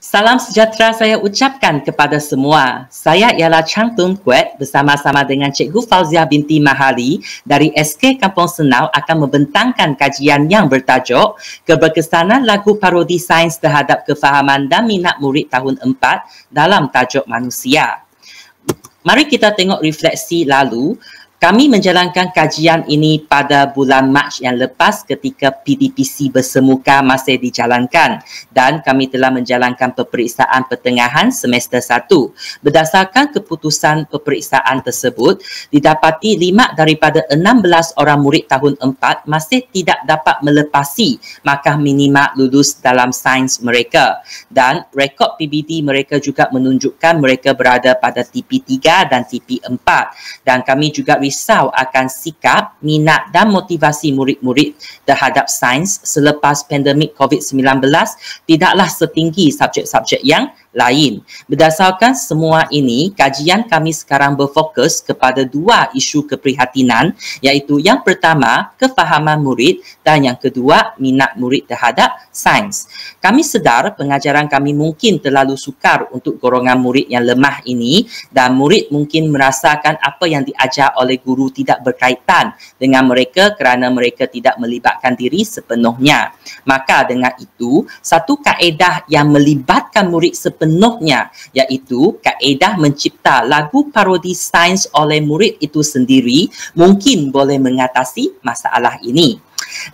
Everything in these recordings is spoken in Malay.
Salam sejahtera saya ucapkan kepada semua. Saya ialah Chang Tun Kuet bersama-sama dengan Cikgu Fauzia binti Mahali dari SK Kampung Senau akan membentangkan kajian yang bertajuk Keberkesanan Lagu Parodi Sains Terhadap Kefahaman dan Minat Murid Tahun 4 dalam Tajuk Manusia. Mari kita tengok refleksi lalu. Kami menjalankan kajian ini pada bulan Mac yang lepas ketika PDPC bersemuka masih dijalankan dan kami telah menjalankan peperiksaan pertengahan semester 1. Berdasarkan keputusan peperiksaan tersebut, didapati 5 daripada 16 orang murid tahun 4 masih tidak dapat melepasi markah minima lulus dalam sains mereka dan rekod PBD mereka juga menunjukkan mereka berada pada TP3 dan TP4 dan kami juga risau akan sikap, minat dan motivasi murid-murid terhadap sains selepas pandemik COVID-19 tidaklah setinggi subjek-subjek yang lain. Berdasarkan semua ini, kajian kami sekarang berfokus kepada 2 isu keprihatinan iaitu yang pertama, kefahaman murid dan yang kedua, minat murid terhadap sains. Kami sedar pengajaran kami mungkin terlalu sukar untuk golongan murid yang lemah ini dan murid mungkin merasakan apa yang diajar oleh guru tidak berkaitan dengan mereka kerana mereka tidak melibatkan diri sepenuhnya. Maka dengan itu, satu kaedah yang melibatkan murid sepenuhnya iaitu kaedah mencipta lagu parodi sains oleh murid itu sendiri mungkin boleh mengatasi masalah ini.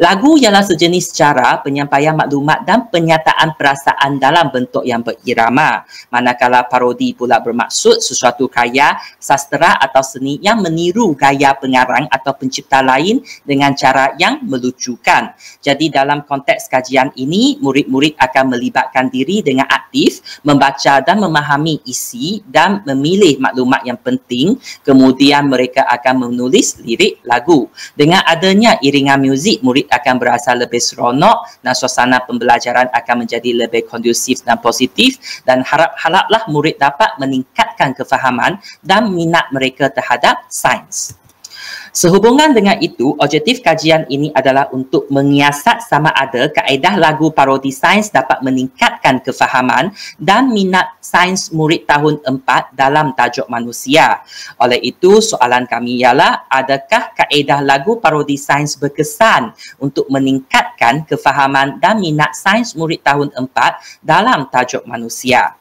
Lagu ialah sejenis cara penyampaian maklumat dan penyataan perasaan dalam bentuk yang berirama. Manakala parodi pula bermaksud sesuatu karya sastera atau seni yang meniru gaya pengarang atau pencipta lain dengan cara yang melucukan. Jadi dalam konteks kajian ini, murid-murid akan melibatkan diri dengan aktif, membaca dan memahami isi dan memilih maklumat yang penting. Kemudian mereka akan menulis lirik lagu. Dengan adanya iringan muzik, murid akan berasa lebih seronok dan suasana pembelajaran akan menjadi lebih kondusif dan positif dan haraplah murid dapat meningkatkan kefahaman dan minat mereka terhadap sains. Sehubungan dengan itu, objektif kajian ini adalah untuk menyiasat sama ada kaedah lagu parodi sains dapat meningkatkan kefahaman dan minat sains murid tahun 4 dalam tajuk manusia. Oleh itu, soalan kami ialah, adakah kaedah lagu parodi sains berkesan untuk meningkatkan kefahaman dan minat sains murid tahun 4 dalam tajuk manusia?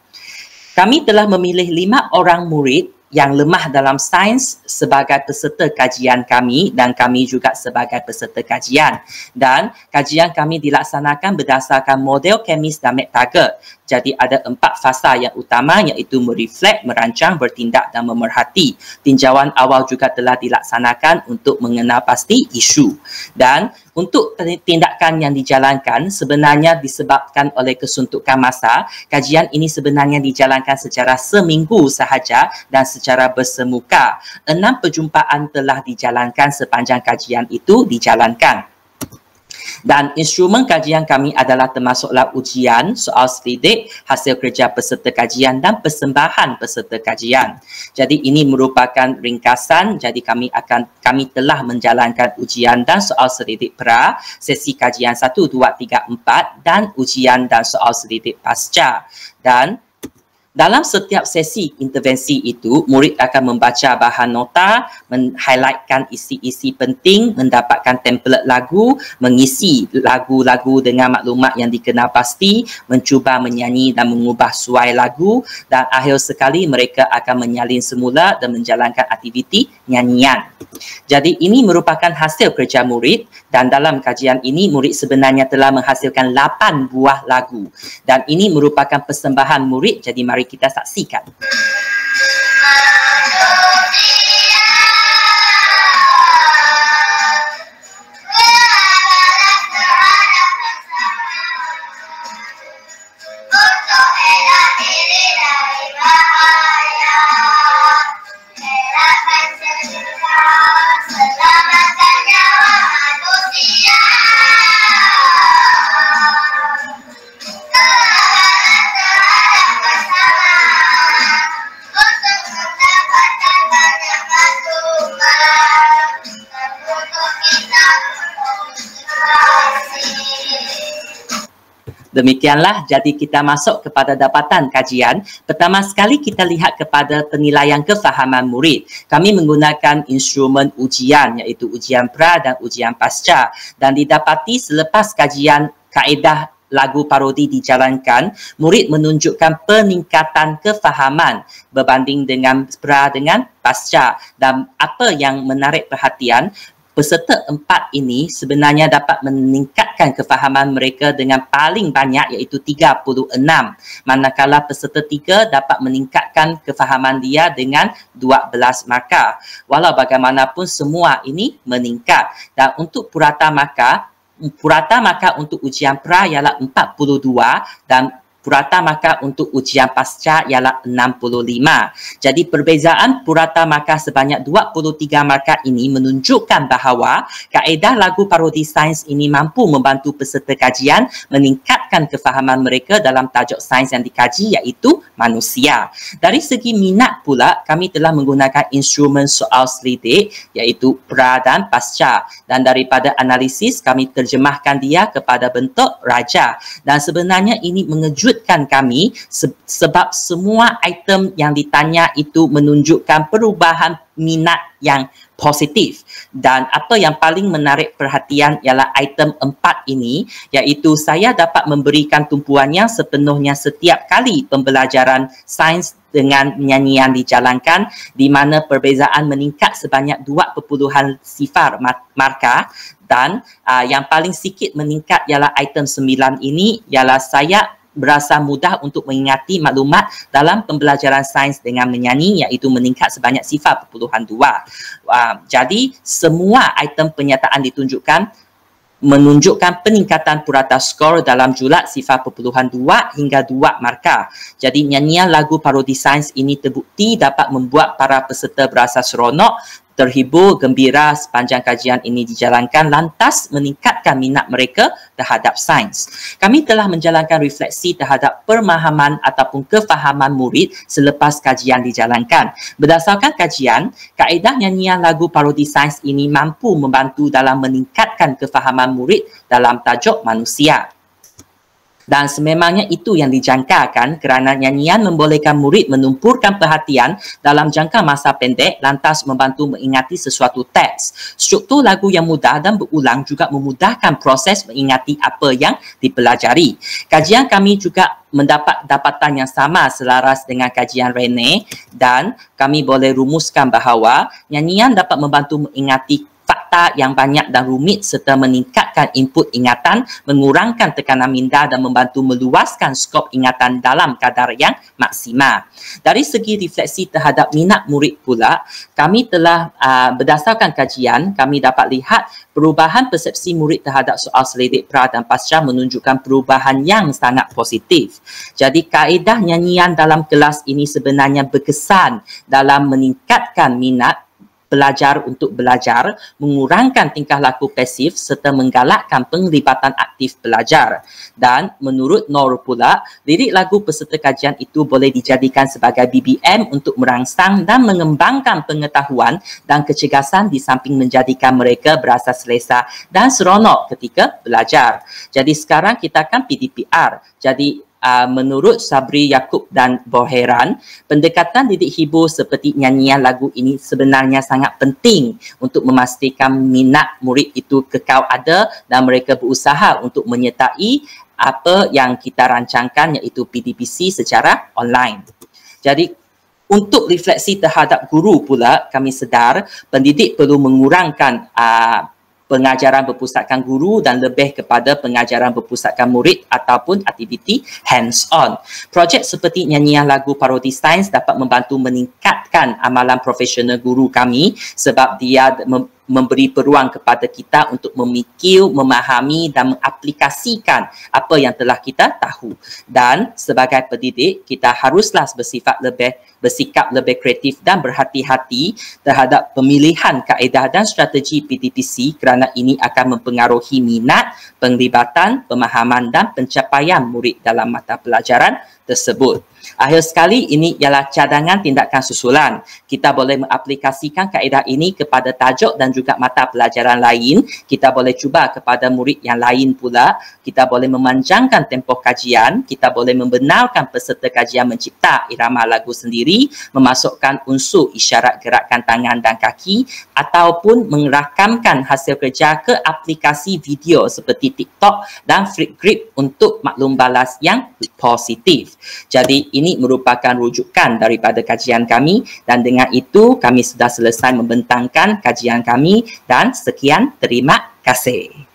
Kami telah memilih 5 orang murid yang lemah dalam sains sebagai peserta kajian kami dan kami juga sebagai peserta kajian. Dan kajian kami dilaksanakan berdasarkan model kemis dan McTaggart. Jadi ada 4 fasa yang utama iaitu mereflek, merancang, bertindak dan memerhati. Tinjauan awal juga telah dilaksanakan untuk mengenal pasti isu. Dan untuk tindakan yang dijalankan sebenarnya disebabkan oleh kesuntukan masa, kajian ini sebenarnya dijalankan secara seminggu sahaja dan secara bersemuka. 6 perjumpaan telah dijalankan sepanjang kajian itu dijalankan. Dan instrumen kajian kami adalah termasuklah ujian, soal selidik, hasil kerja peserta kajian dan persembahan peserta kajian. Jadi ini merupakan ringkasan, jadi kami telah menjalankan ujian dan soal selidik pra, sesi kajian 1, 2, 3, 4 dan ujian dan soal selidik pasca. Dan dalam setiap sesi intervensi itu, murid akan membaca bahan nota, meng-highlightkan isi-isi penting, mendapatkan template lagu, mengisi lagu-lagu dengan maklumat yang dikenal pasti, mencuba menyanyi dan mengubah suai lagu dan akhir sekali mereka akan menyalin semula dan menjalankan aktiviti nyanyian. Jadi ini merupakan hasil kerja murid dan dalam kajian ini murid sebenarnya telah menghasilkan 8 buah lagu dan ini merupakan persembahan murid, jadi mari kita saksikan. Demikianlah, jadi kita masuk kepada dapatan kajian. Pertama sekali kita lihat kepada penilaian kefahaman murid. Kami menggunakan instrumen ujian iaitu ujian pra dan ujian pasca. Dan didapati selepas kajian kaedah lagu parodi dijalankan, murid menunjukkan peningkatan kefahaman berbanding dengan pra dengan pasca. Dan apa yang menarik perhatian, peserta 4 ini sebenarnya dapat meningkatkan kefahaman mereka dengan paling banyak iaitu 36. Manakala peserta 3 dapat meningkatkan kefahaman dia dengan 12 markah. Walau bagaimanapun semua ini meningkat. Dan untuk purata markah untuk ujian pra ialah 42 dan purata markah untuk ujian pasca ialah 65. Jadi perbezaan purata markah sebanyak 23 markah ini menunjukkan bahawa kaedah lagu parodi sains ini mampu membantu peserta kajian meningkatkan kefahaman mereka dalam tajuk sains yang dikaji iaitu manusia. Dari segi minat pula, kami telah menggunakan instrumen soal selidik iaitu pra dan pasca. Dan daripada analisis, kami terjemahkan dia kepada bentuk raja. Dan sebenarnya ini mengejutkan kami sebab semua item yang ditanya itu menunjukkan perubahan minat yang positif. Dan apa yang paling menarik perhatian ialah item 4 ini, iaitu saya dapat memberikan tumpuan yang sepenuhnya setiap kali pembelajaran sains dengan nyanyian dijalankan, di mana perbezaan meningkat sebanyak 2.0 markah. Dan yang paling sikit meningkat ialah item 9 ini, ialah saya berasa mudah untuk mengingati maklumat dalam pembelajaran sains dengan menyanyi, iaitu meningkat sebanyak 0.2. Jadi semua item penyataan menunjukkan peningkatan purata skor dalam julat 0.2 hingga 2 markah. Jadi nyanyian lagu parodi sains ini terbukti dapat membuat para peserta berasa seronok, terhibur, gembira sepanjang kajian ini dijalankan, lantas meningkatkan minat mereka terhadap sains. Kami telah menjalankan refleksi terhadap pemahaman ataupun kefahaman murid selepas kajian dijalankan. Berdasarkan kajian, kaedah nyanyian lagu parodi sains ini mampu membantu dalam meningkatkan kefahaman murid dalam tajuk manusia. Dan sememangnya itu yang dijangkakan kerana nyanyian membolehkan murid menumpurkan perhatian dalam jangka masa pendek, lantas membantu mengingati sesuatu teks. Struktur lagu yang mudah dan berulang juga memudahkan proses mengingati apa yang dipelajari. Kajian kami juga mendapat dapatan yang sama selaras dengan kajian Rene, dan kami boleh rumuskan bahawa nyanyian dapat membantu mengingati fakta yang banyak dan rumit serta meningkatkan input ingatan, mengurangkan tekanan minda dan membantu meluaskan skop ingatan dalam kadar yang maksimal. Dari segi refleksi terhadap minat murid pula, kami telah berdasarkan kajian, kami dapat lihat perubahan persepsi murid terhadap soal selidik pra dan pasca menunjukkan perubahan yang sangat positif. Jadi kaedah nyanyian dalam kelas ini sebenarnya berkesan dalam meningkatkan minat pelajar untuk belajar, mengurangkan tingkah laku pasif serta menggalakkan penglibatan aktif pelajar. Dan menurut Noor pula, lirik lagu peserta kajian itu boleh dijadikan sebagai BBM untuk merangsang dan mengembangkan pengetahuan dan kecergasan di samping menjadikan mereka berasa selesa dan seronok ketika belajar. Jadi sekarang kita akan PDPR. Jadi menurut Sabri Yaakob dan Boheran, pendekatan didik hibur seperti nyanyian lagu ini sebenarnya sangat penting untuk memastikan minat murid itu kekal ada dan mereka berusaha untuk menyertai apa yang kita rancangkan iaitu PDPC secara online. Jadi untuk refleksi terhadap guru pula, kami sedar pendidik perlu mengurangkan pengajaran berpusatkan guru dan lebih kepada pengajaran berpusatkan murid ataupun aktiviti hands-on. Projek seperti nyanyian lagu parodi sains dapat membantu meningkatkan amalan profesional guru kami sebab dia memberi peluang kepada kita untuk memikir, memahami dan mengaplikasikan apa yang telah kita tahu. Dan sebagai pendidik, kita haruslah bersikap lebih kreatif dan berhati-hati terhadap pemilihan kaedah dan strategi PDPC kerana ini akan mempengaruhi minat, penglibatan, pemahaman dan pencapaian murid dalam mata pelajaran tersebut. Akhir sekali, ini ialah cadangan tindakan susulan. Kita boleh mengaplikasikan kaedah ini kepada tajuk dan juga mata pelajaran lain. Kita boleh cuba kepada murid yang lain pula. Kita boleh memanjangkan tempoh kajian. Kita boleh membenarkan peserta kajian mencipta irama lagu sendiri, memasukkan unsur isyarat gerakan tangan dan kaki, ataupun merakamkan hasil kerja ke aplikasi video seperti TikTok dan Flipgrid untuk maklum balas yang positif. Jadi ini merupakan rujukan daripada kajian kami, dan dengan itu kami sudah selesai membentangkan kajian kami, dan sekian, terima kasih.